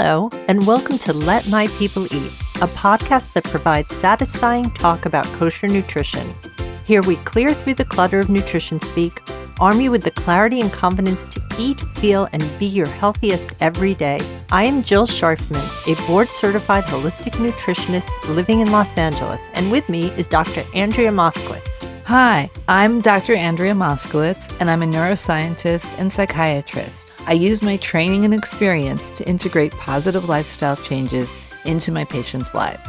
Hello, and welcome to Let My People Eat, a podcast that provides satisfying talk about kosher nutrition. Here we clear through the clutter of nutrition speak, arm you with the clarity and confidence to eat, feel, and be your healthiest every day. I am Jill Scharfman, a board-certified holistic nutritionist living in Los Angeles, and with me is Dr. Andrea Moskowitz. Hi, I'm Dr. Andrea Moskowitz, and I'm a neuroscientist and psychiatrist. I use my training and experience to integrate positive lifestyle changes into my patients' lives.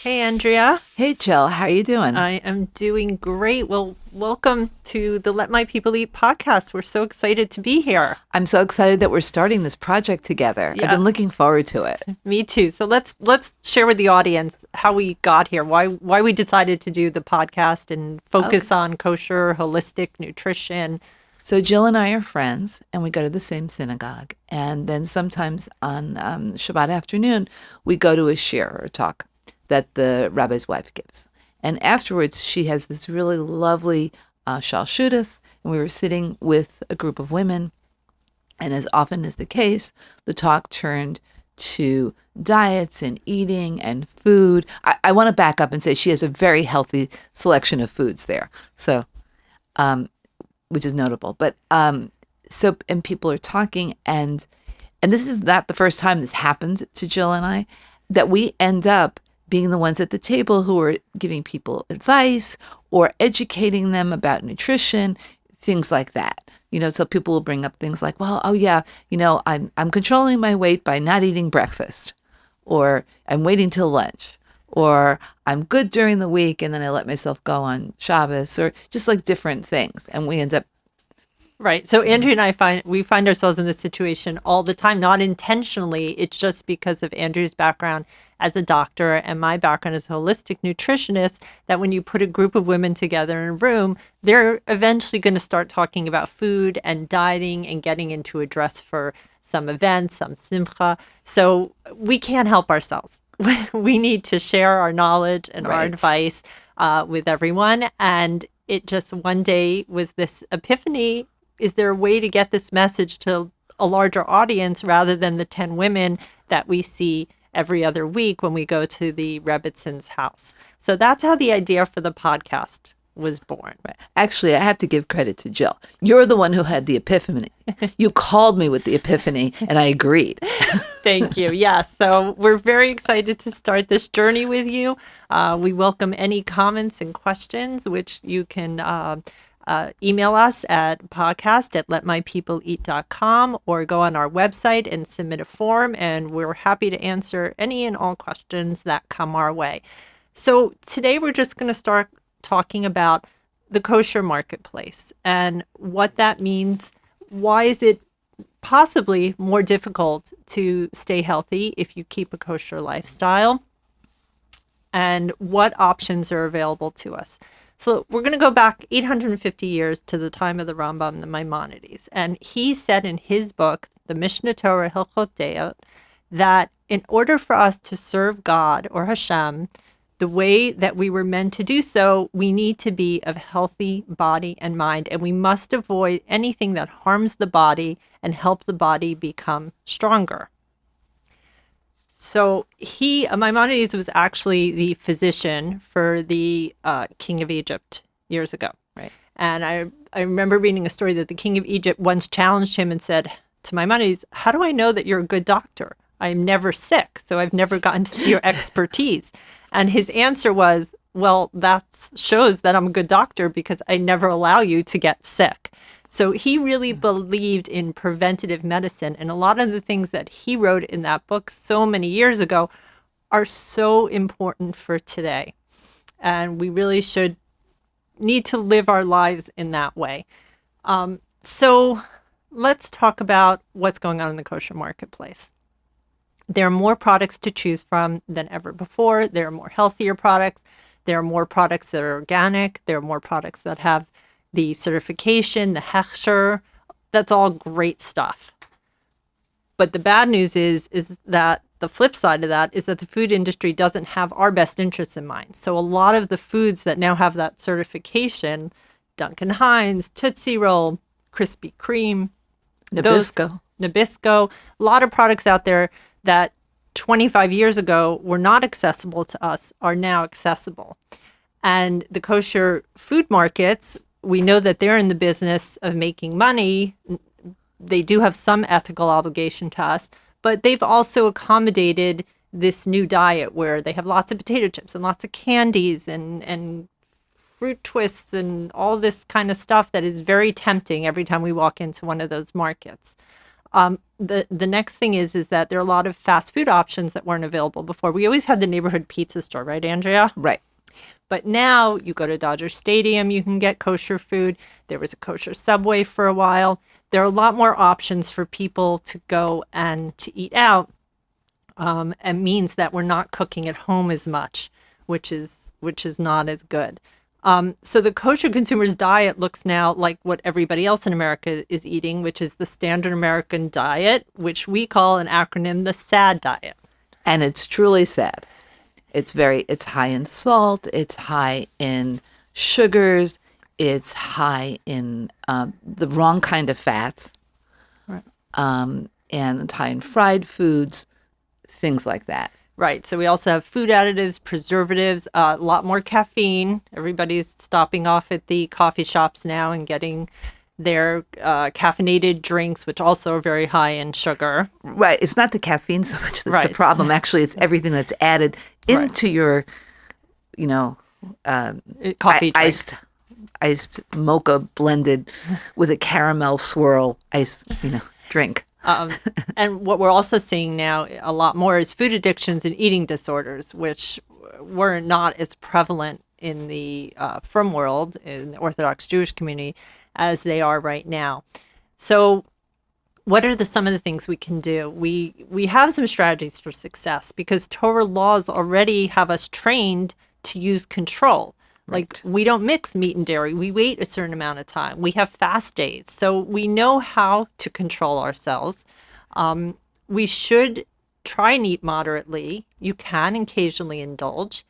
Hey, Andrea. Hey, Jill. How are you doing? I am doing great. Well, welcome to the Let My People Eat podcast. We're so excited to be here. I'm so excited that we're starting this project together. Yeah. I've been looking forward to it. Me too. So let's share with the audience how we got here, why we decided to do the podcast and focus on kosher, holistic nutrition. So Jill and I are friends, and we go to the same synagogue. And then sometimes on Shabbat afternoon, we go to a shir or a talk that the rabbi's wife gives. And afterwards, she has this really lovely shalshudas, and we were sitting with a group of women, and as often is the case, the talk turned to diets and eating and food. I want to back up and say she has a very healthy selection of foods there, so which is notable. But and people are talking, and this is not the first time this happened to Jill and I, that we end up being the ones at the table who are giving people advice or educating them about nutrition, things like that. You know, so people will bring up things like, well, oh yeah, you know, I'm controlling my weight by not eating breakfast, or I'm waiting till lunch, or I'm good during the week and then I let myself go on Shabbos, or just like different things. And we end up Right. So Andrea and I find ourselves in this situation all the time, not intentionally. It's just because of Andrea's background as a doctor and my background as a holistic nutritionist, that when you put a group of women together in a room, they're eventually going to start talking about food and dieting and getting into a dress for some events, some simcha. So we can't help ourselves. We need to share our knowledge and our advice with everyone. And it just one day was this epiphany. Is there a way to get this message to a larger audience rather than the 10 women that we see every other week when we go to the Rebbitzins' house? So that's how the idea for the podcast was born. Actually, I have to give credit to Jill. You're the one who had the epiphany. You called me with the epiphany, and I agreed. Thank you. Yes. So we're very excited to start this journey with you. We welcome any comments and questions, which you can email us at podcast@letmypeopleeat.com or go on our website and submit a form, and we're happy to answer any and all questions that come our way. So today we're just going to start talking about the kosher marketplace and what that means. Why is it possibly more difficult to stay healthy if you keep a kosher lifestyle? And what options are available to us? So we're going to go back 850 years to the time of the Rambam and the Maimonides. And he said in his book, the Mishnah Torah Hilchot Deot, that in order for us to serve God or Hashem the way that we were meant to do so, we need to be of healthy body and mind. And we must avoid anything that harms the body and help the body become stronger. So Maimonides was actually the physician for the king of Egypt years ago. Right. And I remember reading a story that the king of Egypt once challenged him and said to Maimonides, how do I know that you're a good doctor? I'm never sick, so I've never gotten to see your expertise. And his answer was, well, that shows that I'm a good doctor because I never allow you to get sick. So he really believed in preventative medicine. And a lot of the things that he wrote in that book so many years ago are so important for today. And we really need to live our lives in that way. So let's talk about what's going on in the kosher marketplace. There are more products to choose from than ever before. There are more healthier products. There are more products that are organic. There are more products that have the certification, the Kosher. That's all great stuff. But the bad news is that the flip side of that is that the food industry doesn't have our best interests in mind. So a lot of the foods that now have that certification, Duncan Hines, Tootsie Roll, Krispy Kreme, those Nabisco. Nabisco, a lot of products out there that 25 years ago were not accessible to us are now accessible. And the kosher food markets, we know that they're in the business of making money. They do have some ethical obligation to us, but they've also accommodated this new diet where they have lots of potato chips and lots of candies and fruit twists and all this kind of stuff that is very tempting every time we walk into one of those markets. The next thing is that there are a lot of fast food options that weren't available before. We always had the neighborhood pizza store, right, Andrea? Right. But now you go to Dodger Stadium, you can get kosher food. There was a kosher Subway for a while. There are a lot more options for people to go and to eat out. And means that we're not cooking at home as much, which is not as good. So the kosher consumer's diet looks now like what everybody else in America is eating, which is the standard American diet, which we call an acronym the SAD diet. And it's truly sad. It's high in salt, it's high in sugars, it's high in the wrong kind of fats, Right. And it's high in fried foods, things like that. Right. So we also have food additives, preservatives, a lot more caffeine. Everybody's stopping off at the coffee shops now and getting their caffeinated drinks, which also are very high in sugar. Right. It's not the caffeine so much that's the Right. problem. Actually, it's everything that's added into your, Coffee iced mocha blended with a caramel swirl drink. And what we're also seeing now a lot more is food addictions and eating disorders, which were not as prevalent in the frum world, in the Orthodox Jewish community, as they are right now. So what are some of the things we can do? We have some strategies for success because Torah laws already have us trained to use control. Like we don't mix meat and dairy. We wait a certain amount of time. We have fast days. So we know how to control ourselves. We should try and eat moderately. You can occasionally indulge.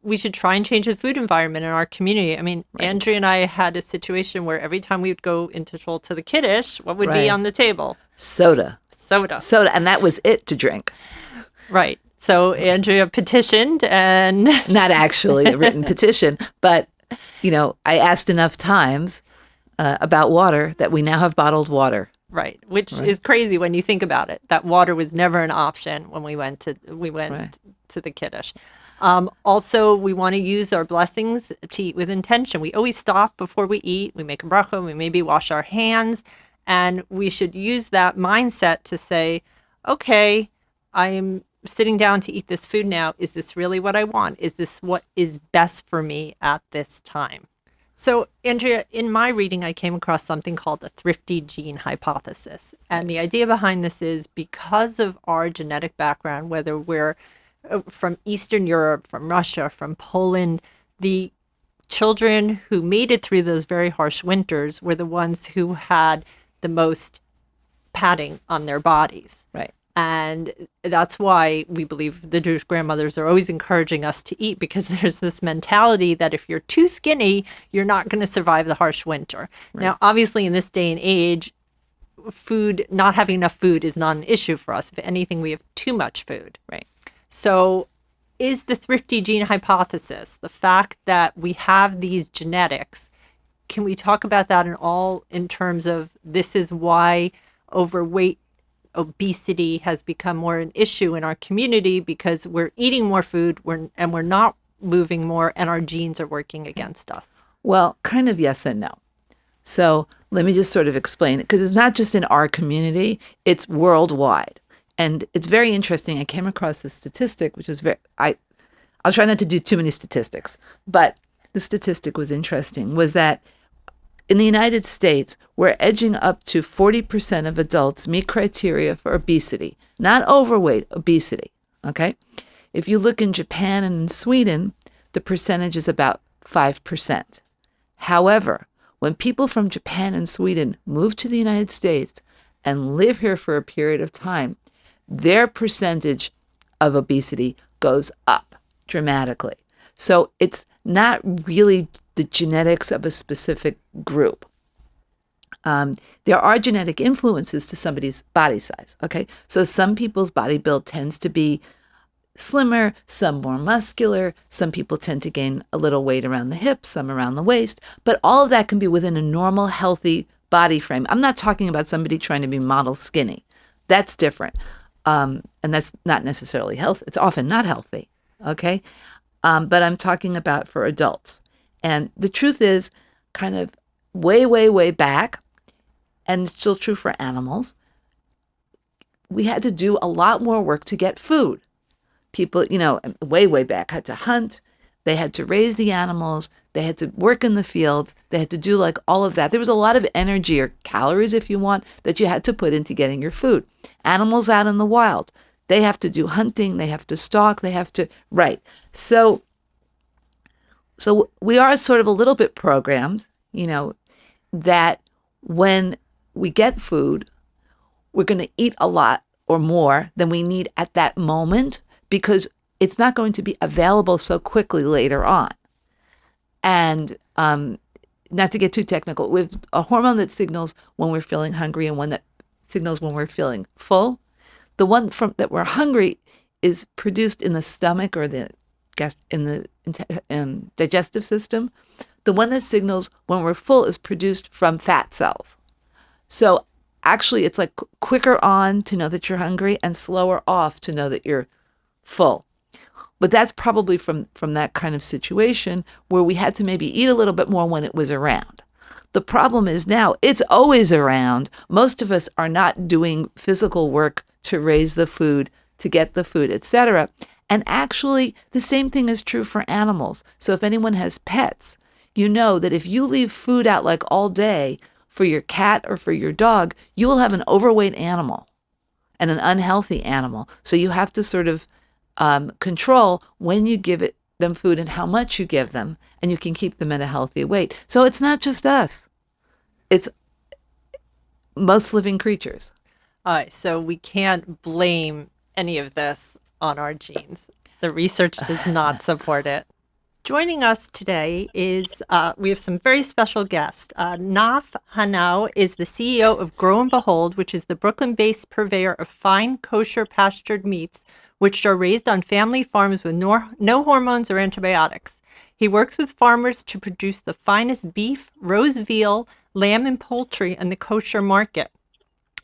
We should try and change the food environment in our community. I mean, Andrea and I had a situation where every time we would go into Shul to the Kiddush, what would be on the table? Soda. And that was it to drink. Right. So Andrea petitioned and... Not actually a written petition, but, I asked enough times about water that we now have bottled water. Right. Which is crazy when you think about it. That water was never an option when we went to the Kiddush. Also, we want to use our blessings to eat with intention. We always stop before we eat. We make a bracha. We maybe wash our hands. And we should use that mindset to say, okay, I am sitting down to eat this food now. Is this really what I want? Is this what is best for me at this time? So, Andrea, in my reading, I came across something called the Thrifty Gene Hypothesis. And the idea behind this is because of our genetic background, whether we're from Eastern Europe, from Russia, from Poland, the children who made it through those very harsh winters were the ones who had the most padding on their bodies. Right. And that's why we believe the Jewish grandmothers are always encouraging us to eat, because there's this mentality that if you're too skinny, you're not going to survive the harsh winter. Right. Now, obviously, in this day and age, not having enough food is not an issue for us. If anything, we have too much food. Right. So is the Thrifty Gene Hypothesis, the fact that we have these genetics, can we talk about that in terms of this is why obesity has become more an issue in our community, because we're eating more food and we're not moving more, and our genes are working against us? Well, kind of yes and no. So let me just sort of explain it, because it's not just in our community, it's worldwide. And it's very interesting. I came across this statistic, which was I'll try not to do too many statistics, but the statistic was interesting, was that in the United States, we're edging up to 40% of adults meet criteria for obesity, not overweight, obesity, okay? If you look in Japan and in Sweden, the percentage is about 5%. However, when people from Japan and Sweden move to the United States and live here for a period of time, their percentage of obesity goes up dramatically. So it's not really the genetics of a specific group. There are genetic influences to somebody's body size. Okay, so some people's body build tends to be slimmer, some more muscular. Some people tend to gain a little weight around the hips, some around the waist. But all of that can be within a normal, healthy body frame. I'm not talking about somebody trying to be model skinny. That's different, and that's not necessarily healthy. It's often not healthy. Okay, but I'm talking about for adults. And the truth is, kind of way, way, way back, and it's still true for animals, we had to do a lot more work to get food. People, way, way back had to hunt. They had to raise the animals. They had to work in the fields. They had to do like all of that. There was a lot of energy or calories, if you want, that you had to put into getting your food. Animals out in the wild, they have to do hunting. They have to stalk. They have to, right. So we are sort of a little bit programmed, that when we get food, we're going to eat a lot or more than we need at that moment because it's not going to be available so quickly later on. And not to get too technical, with a hormone that signals when we're feeling hungry and one that signals when we're feeling full. The one that we're hungry is produced in the stomach or in the digestive system. The one that signals when we're full is produced from fat cells. So actually, it's like quicker on to know that you're hungry and slower off to know that you're full. But that's probably from that kind of situation where we had to maybe eat a little bit more when it was around. The problem is now it's always around. Most of us are not doing physical work to raise the food, to get the food, etc. And actually, the same thing is true for animals. So if anyone has pets, you know that if you leave food out like all day for your cat or for your dog, you will have an overweight animal and an unhealthy animal. So you have to sort of control when you give them food and how much you give them, and you can keep them at a healthy weight. So it's not just us. It's most living creatures. All right, so we can't blame any of this on our genes. The research does not support it. Joining us today is, we have some very special guests. Naf Hanau is the CEO of Grow and Behold, which is the Brooklyn-based purveyor of fine, kosher, pastured meats, which are raised on family farms with no hormones or antibiotics. He works with farmers to produce the finest beef, roast veal, lamb, and poultry in the kosher market.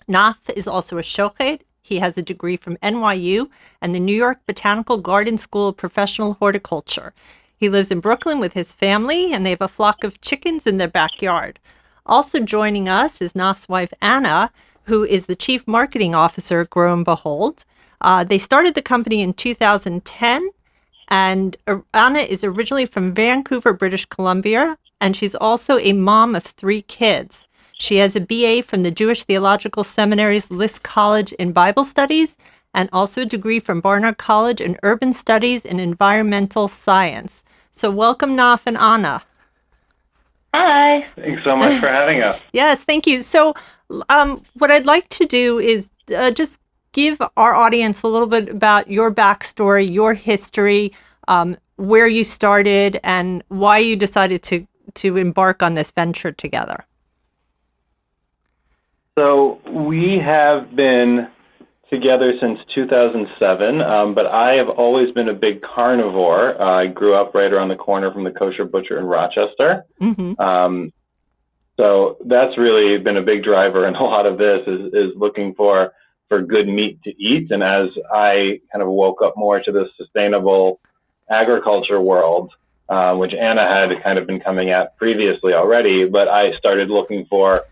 Naf is also a shochet. He has a degree from NYU and the New York Botanical Garden School of Professional Horticulture. He lives in Brooklyn with his family, and they have a flock of chickens in their backyard. Also joining us is Naf's wife, Anna, who is the Chief Marketing Officer at Grow and Behold. They started the company in 2010, and Anna is originally from Vancouver, British Columbia, and she's also a mom of 3 kids. She has a BA from the Jewish Theological Seminary's Liss College in Bible Studies, and also a degree from Barnard College in Urban Studies and Environmental Science. So welcome, Naf and Anna. Hi. Thanks so much for having us. Yes, thank you. So what I'd like to do is just give our audience a little bit about your backstory, your history, where you started, and why you decided to embark on this venture together. So we have been together since 2007, but I have always been a big carnivore. I grew up right around the corner from the kosher butcher in Rochester. Mm-hmm. So that's really been a big driver, and a lot of this is looking for good meat to eat. And as I kind of woke up more to the sustainable agriculture world, which Anna had kind of been coming at previously already, but I started looking for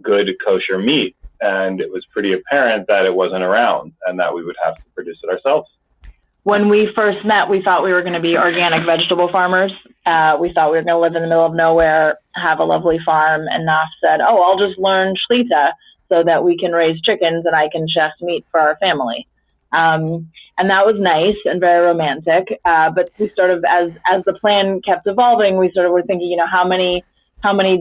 good kosher meat. And it was pretty apparent that it wasn't around and that we would have to produce it ourselves. When we first met, we thought we were going to be organic vegetable farmers. We thought we were going to live in the middle of nowhere, have a lovely farm. And Naf said, I'll just learn shlita so that we can raise chickens and I can chef meat for our family. And that was nice and very romantic. But we sort of, as the plan kept evolving, we sort of were thinking, how many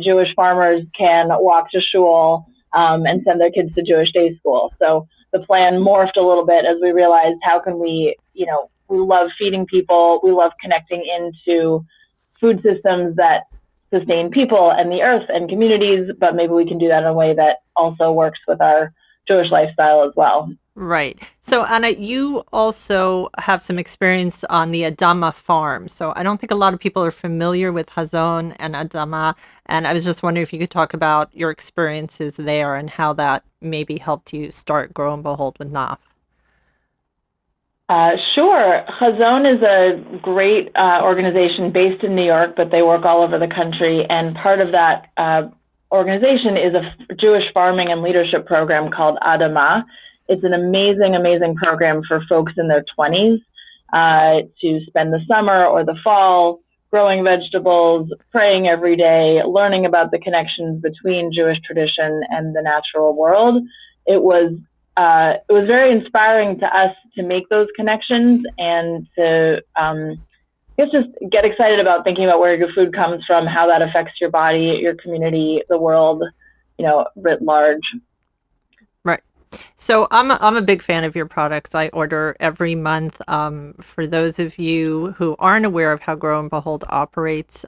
Jewish farmers can walk to shul and send their kids to Jewish day school. So the plan morphed a little bit as we realized how can we we love feeding people. We love connecting into food systems that sustain people and the earth and communities, but maybe we can do that in a way that also works with our Jewish lifestyle as well. Right. So, Anna, you also have some experience on the Adama farm. So, I don't think a lot of people are familiar with Hazon and Adama. And I was just wondering if you could talk about your experiences there and how that maybe helped you start Grow and Behold with Naf. Sure. Hazon is a great organization based in New York, but they work all over the country. And part of that organization is a Jewish farming and leadership program called Adama. It's an amazing, amazing program for folks in their 20s to spend the summer or the fall growing vegetables, praying every day, learning about the connections between Jewish tradition and the natural world. It was very inspiring to us to make those connections and to just get excited about thinking about where your food comes from, how that affects your body, your community, the world, writ large. Right. So I'm a big fan of your products. I order every month. For those of you who aren't aware of how Grow and Behold operates,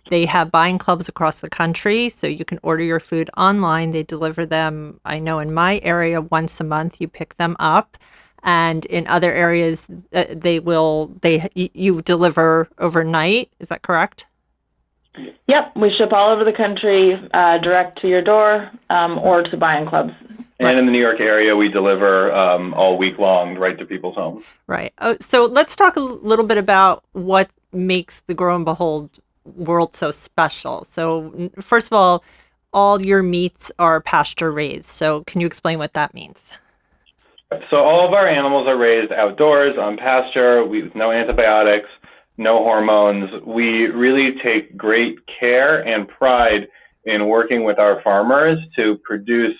they have buying clubs across the country, so you can order your food online. They deliver them, I know in my area, once a month. You pick them up, and in other areas, you deliver overnight. Is that correct? Yep, we ship all over the country, direct to your door, or to buying clubs. And in the New York area, we deliver all week long right to people's homes. Right. So let's talk a little bit about what makes the Grow and Behold world so special. So first of all your meats are pasture raised. So can you explain what that means? So all of our animals are raised outdoors on pasture, with no antibiotics, no hormones. We really take great care and pride in working with our farmers to produce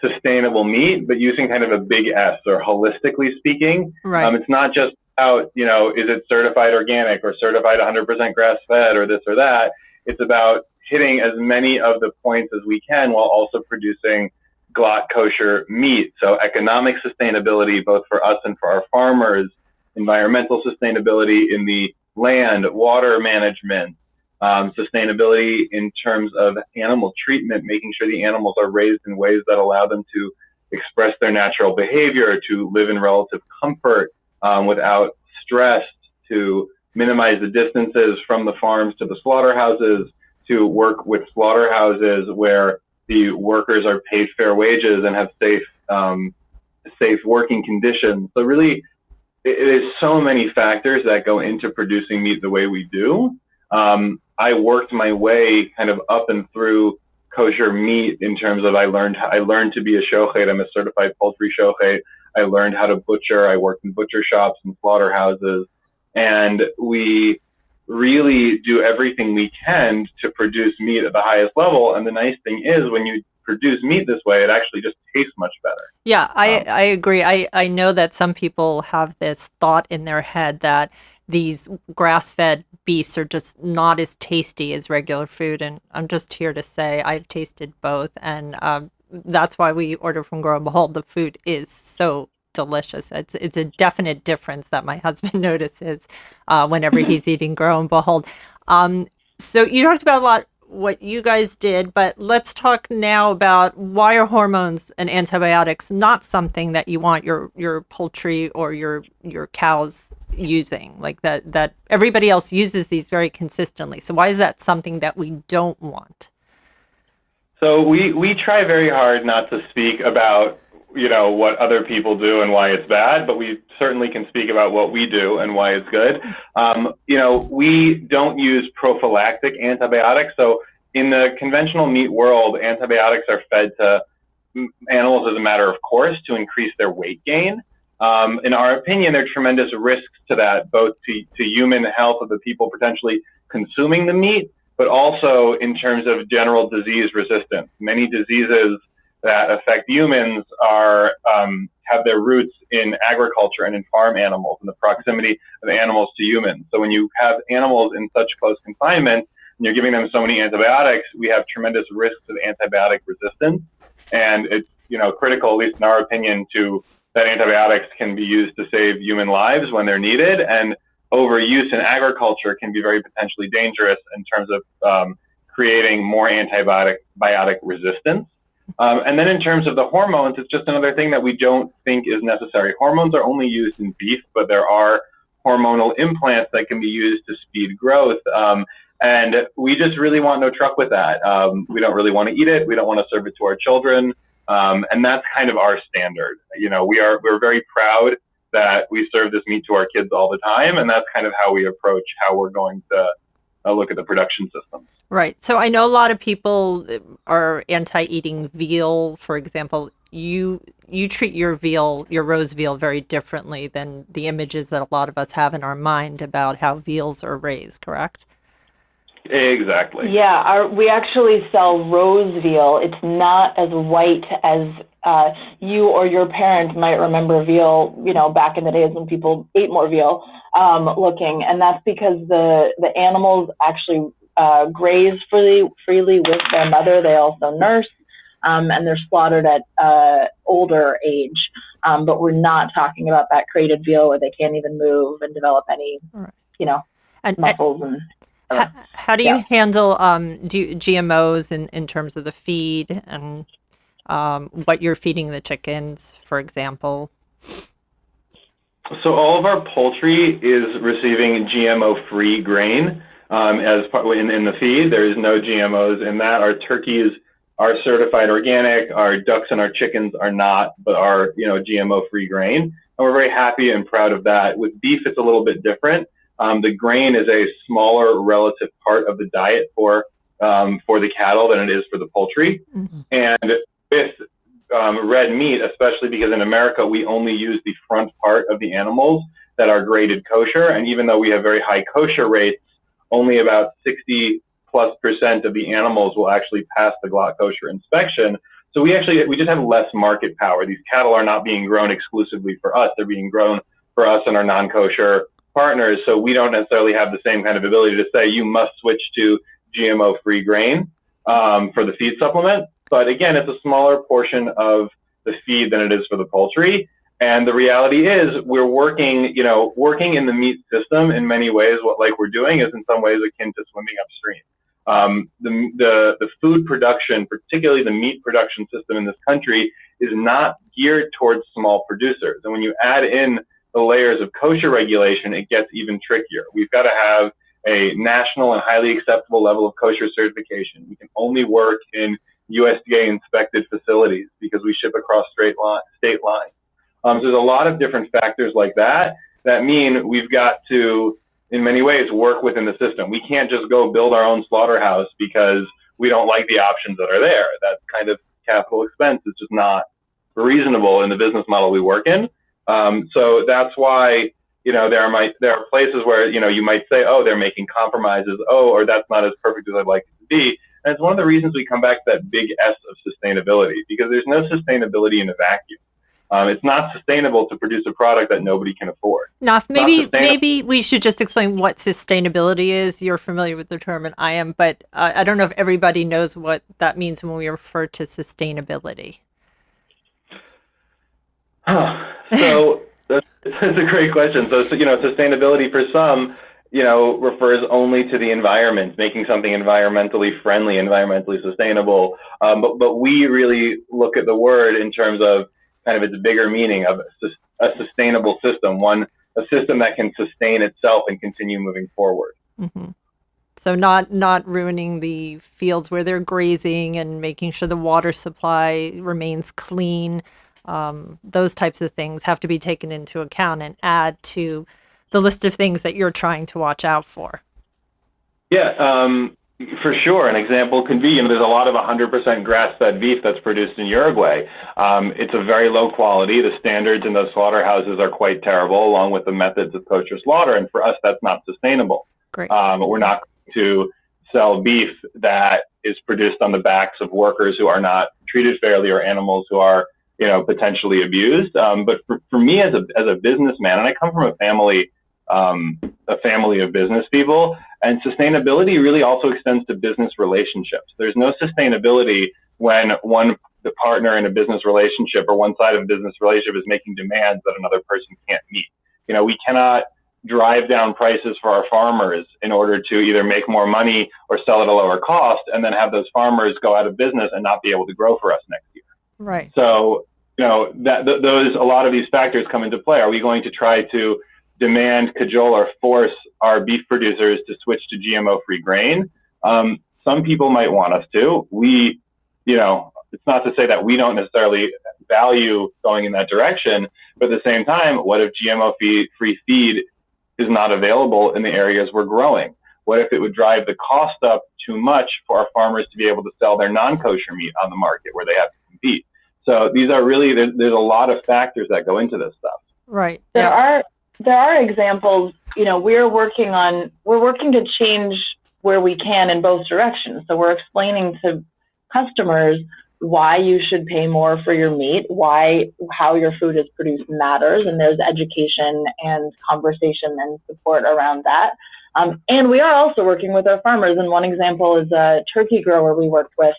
sustainable meat, but using kind of a big S, or holistically speaking. Right. It's not just about, is it certified organic or certified 100% grass-fed or this or that. It's about hitting as many of the points as we can while also producing glatt kosher meat. So economic sustainability, both for us and for our farmers, environmental sustainability in the land, water management, sustainability in terms of animal treatment, making sure the animals are raised in ways that allow them to express their natural behavior, to live in relative comfort without stress, to minimize the distances from the farms to the slaughterhouses, to work with slaughterhouses where the workers are paid fair wages and have safe working conditions. So really, it is so many factors that go into producing meat the way we do. I worked my way kind of up and through kosher meat in terms of I learned to be a shochet. I'm a certified poultry shochet. I learned how to butcher. I worked in butcher shops and slaughterhouses, and we really do everything we can to produce meat at the highest level. And the nice thing is, when you produce meat this way, it actually just tastes much better. Yeah, I agree. I know that some people have this thought in their head that these grass-fed beefs are just not as tasty as regular food. And I'm just here to say I've tasted both. And that's why we order from Grow and Behold. The food is so delicious. It's a definite difference that my husband notices whenever he's eating Grow and Behold. So you talked about a lot what you guys did, but let's talk now about why are hormones and antibiotics not something that you want your poultry or your cows using, like that everybody else uses these very consistently. So why is that something that we don't want? So we try very hard not to speak about what other people do and why it's bad, but we certainly can speak about what we do and why it's good. We don't use prophylactic antibiotics. So in the conventional meat world, antibiotics are fed to animals as a matter of course to increase their weight gain. In our opinion, there are tremendous risks to that, both to human health of the people potentially consuming the meat, but also in terms of general disease resistance. Many diseases that affect humans have their roots in agriculture and in farm animals and the proximity of animals to humans. So when you have animals in such close confinement and you're giving them so many antibiotics, we have tremendous risks of antibiotic resistance. And it's critical, at least in our opinion, to that antibiotics can be used to save human lives when they're needed, and overuse in agriculture can be very potentially dangerous in terms of creating more antibiotic resistance. And then in terms of the hormones, it's just another thing that we don't think is necessary. Hormones are only used in beef, but there are hormonal implants that can be used to speed growth. And we just really want no truck with that. We don't really want to eat it. We don't want to serve it to our children. And that's kind of our standard. We're very proud that we serve this meat to our kids all the time. And that's kind of how we approach how we're going to look at the production systems. Right. So I know a lot of people are anti-eating veal, for example. You treat your roast veal very differently than the images that a lot of us have in our mind about how veals are raised, correct? Exactly. Yeah, we actually sell rose veal. It's not as white as you or your parents might remember veal, back in the days when people ate more veal looking. And that's because the animals actually graze freely with their mother. They also nurse, and they're slaughtered at older age. But we're not talking about that crated veal where they can't even move and develop any, muscles and. How do you handle GMOs in terms of the feed and what you're feeding the chickens, for example? So all of our poultry is receiving GMO-free grain as part in the feed. There is no GMOs in that. Our turkeys are certified organic. Our ducks and our chickens are not, but are GMO-free grain. And we're very happy and proud of that. With beef, it's a little bit different. The grain is a smaller relative part of the diet for the cattle than it is for the poultry. Mm-hmm. And with red meat, especially because in America we only use the front part of the animals that are graded kosher, and even though we have very high kosher rates, only about 60+% of the animals will actually pass the GLOT kosher inspection. So we just have less market power. These cattle are not being grown exclusively for us; they're being grown for us and our non-kosher partners, so we don't necessarily have the same kind of ability to say you must switch to GMO-free grain for the feed supplement. But again, it's a smaller portion of the feed than it is for the poultry. And the reality is we're working in the meat system in many ways. What we're doing is in some ways akin to swimming upstream. The food production, particularly the meat production system in this country, is not geared towards small producers. And when you add in the layers of kosher regulation, it gets even trickier. We've got to have a national and highly acceptable level of kosher certification. We can only work in USDA inspected facilities because we ship across state lines. So there's a lot of different factors like that mean we've got to, in many ways, work within the system. We can't just go build our own slaughterhouse because we don't like the options that are there. That kind of capital expense is just not reasonable in the business model we work in. So that's why, there are places where, you might say, oh, they're making compromises. Oh, or that's not as perfect as I'd like it to be. And it's one of the reasons we come back to that big S of sustainability, because there's no sustainability in a vacuum. It's not sustainable to produce a product that nobody can afford. Naf, maybe we should just explain what sustainability is. You're familiar with the term, and I am, but I don't know if everybody knows what that means when we refer to sustainability. So that's a great question. So, sustainability for some, refers only to the environment, making something environmentally friendly, environmentally sustainable. But we really look at the word in terms of kind of its bigger meaning of a sustainable system, a system that can sustain itself and continue moving forward. Mm-hmm. So not ruining the fields where they're grazing and making sure the water supply remains clean. Those types of things have to be taken into account and add to the list of things that you're trying to watch out for. Yeah, for sure. An example can be, there's a lot of 100% grass-fed beef that's produced in Uruguay. It's a very low quality. The standards in those slaughterhouses are quite terrible, along with the methods of kosher slaughter. And for us, that's not sustainable. Great. We're not going to sell beef that is produced on the backs of workers who are not treated fairly or animals who are potentially abused. But for me as a businessman, and I come from a family of business people, and sustainability really also extends to business relationships. There's no sustainability when one the partner in a business relationship or one side of a business relationship is making demands that another person can't meet. We cannot drive down prices for our farmers in order to either make more money or sell at a lower cost, and then have those farmers go out of business and not be able to grow for us next year. Right. So, those, a lot of these factors come into play. Are we going to try to demand, cajole, or force our beef producers to switch to GMO-free grain? Some people might want us to. It's not to say that we don't necessarily value going in that direction, but at the same time, what if GMO-free feed is not available in the areas we're growing? What if it would drive the cost up too much for our farmers to be able to sell their non-kosher meat on the market where they have to compete? So these are really, there's a lot of factors that go into this stuff. Right. There are examples, we're working to change where we can in both directions. So we're explaining to customers why you should pay more for your meat, how your food is produced matters, and there's education and conversation and support around that. And we are also working with our farmers, and one example is a turkey grower we worked with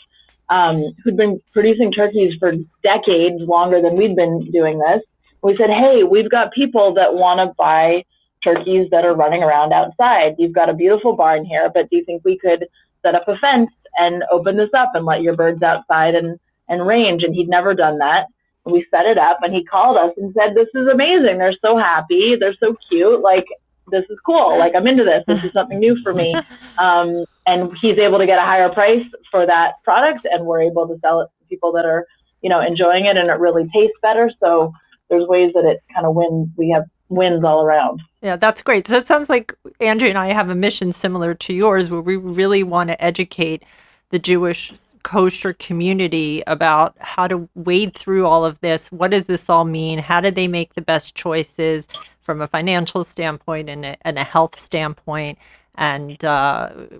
who'd been producing turkeys for decades, longer than we'd been doing this. We said, hey, we've got people that want to buy turkeys that are running around outside. You've got a beautiful barn here, but do you think we could set up a fence and open this up and let your birds outside and range? And he'd never done that. And we set it up, and he called us and said, this is amazing. They're so happy. They're so cute. Like, this is cool. Like, I'm into this. This is something new for me. And he's able to get a higher price for that product, and we're able to sell it to people that are, enjoying it, and it really tastes better. So there's ways that it kind of wins. We have wins all around. Yeah, that's great. So it sounds like Andrea and I have a mission similar to yours, where we really want to educate the Jewish kosher community about how to wade through all of this. What does this all mean? How do they make the best choices from a financial standpoint and a health standpoint? And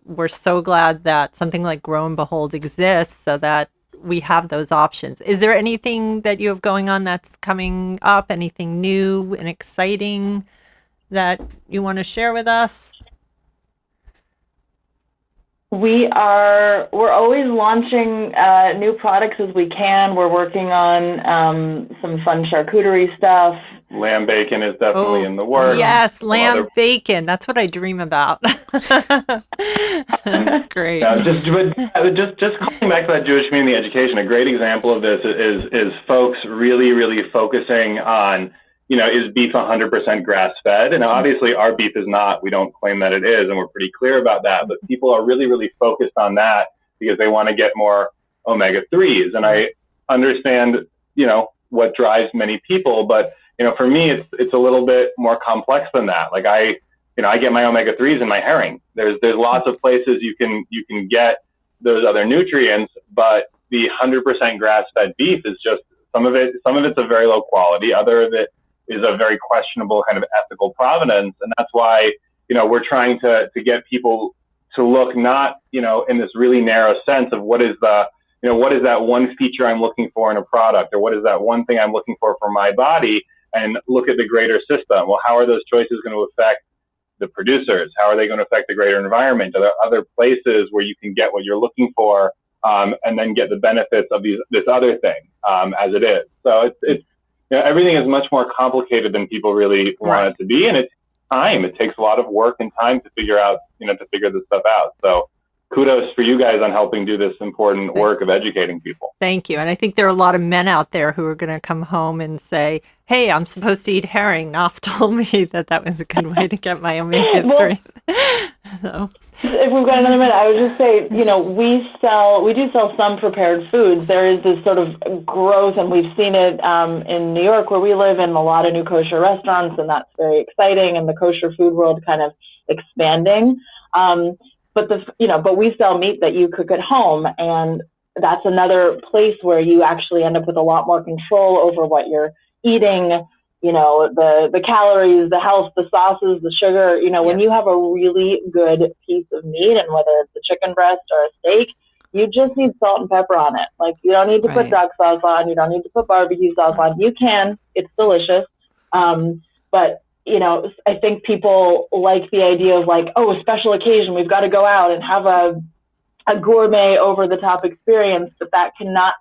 we're so glad that something like Grow and Behold exists so that we have those options. Is there anything that you have going on that's coming up? Anything new and exciting that you want to share with us? We're always launching new products as we can. We're working on some fun charcuterie stuff. Lamb bacon is definitely in the works. Yes, lamb bacon. That's what I dream about. That's great. Just coming back to that Jewish community education, a great example of this is folks really, really focusing on, is beef 100% grass-fed? And obviously our beef is not. We don't claim that it is, and we're pretty clear about that. But people are really, really focused on that because they want to get more omega-3s. And I understand, what drives many people, but for me, it's a little bit more complex than that. Like I get my omega-3s in my herring. There's lots of places you can get those other nutrients, but the 100% grass-fed beef is just some of it's a very low quality. Other of it is a very questionable kind of ethical provenance, and that's why we're trying to get people to look not in this really narrow sense of what is that one feature I'm looking for in a product, or what is that one thing I'm looking for my body, and look at the greater system. Well, how are those choices going to affect the producers? How are they going to affect the greater environment? Are there other places where you can get what you're looking for, and then get the benefits of this other thing as it is? So it's everything is much more complicated than people really want it to be, and it's time. It takes a lot of work and time to figure this stuff out. So kudos for you guys on helping do this important work of educating people. Thank you. And I think there are a lot of men out there who are going to come home and say, hey, I'm supposed to eat herring. Naf told me that was a good way to get my omega-3s. So. If we've got another minute, I would just say, we do sell some prepared foods. There is this sort of growth, and we've seen it in New York where we live, in a lot of new kosher restaurants, and that's very exciting, and the kosher food world kind of expanding. But we sell meat that you cook at home, and that's another place where you actually end up with a lot more control over what you're eating. The calories, the health, the sauces, the sugar. When you have a really good piece of meat, and whether it's a chicken breast or a steak, you just need salt and pepper on it. Like, you don't need to put duck sauce on. You don't need to put barbecue sauce on. You can. It's delicious. But I think people like the idea of a special occasion, we've got to go out and have a gourmet over the top experience, but that cannot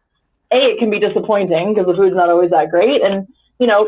it can be disappointing because the food's not always that great. And,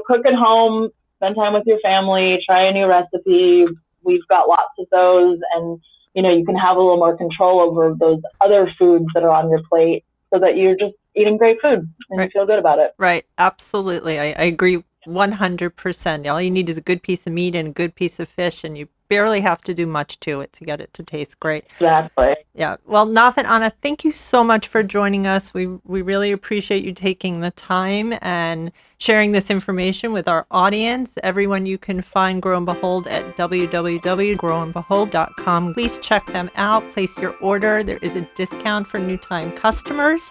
cook at home, spend time with your family, try a new recipe. We've got lots of those. And, you can have a little more control over those other foods that are on your plate so that you're just eating great food and Right. you feel good about it. Right. Absolutely. I agree 100%. All you need is a good piece of meat and a good piece of fish, and you barely have to do much to it to get it to taste great. Exactly. Yeah. Well, Naf and Anna, thank you so much for joining us. We really appreciate you taking the time and sharing this information with our audience. Everyone, you can find Grow and Behold at www.growandbehold.com. Please check them out. Place your order. There is a discount for new time customers,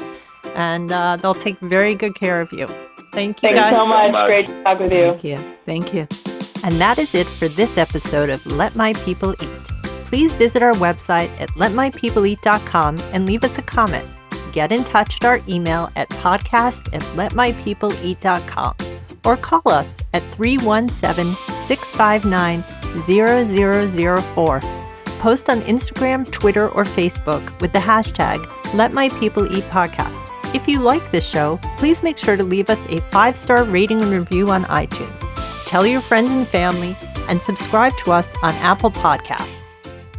and they'll take very good care of you. Thank you, Thanks guys. so much. Great to talk with you. Thank you. Thank you. And that is it for this episode of Let My People Eat. Please visit our website at letmypeopleeat.com and leave us a comment. Get in touch at our email at podcast@letmypeopleeat.com or call us at 317-659-0004. Post on Instagram, Twitter, or Facebook with the hashtag #LetMyPeopleEatPodcast. If you like this show, please make sure to leave us a 5-star rating and review on iTunes. Tell your friends and family, and subscribe to us on Apple Podcasts.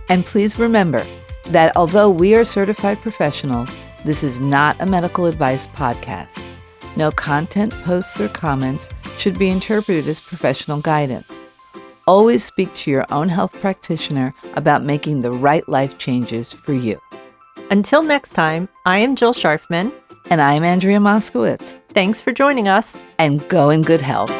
And please remember that although we are certified professionals, this is not a medical advice podcast. No content, posts, or comments should be interpreted as professional guidance. Always speak to your own health practitioner about making the right life changes for you. Until next time, I am Jill Scharfman. And I'm Andrea Moskowitz. Thanks for joining us. And go in good health.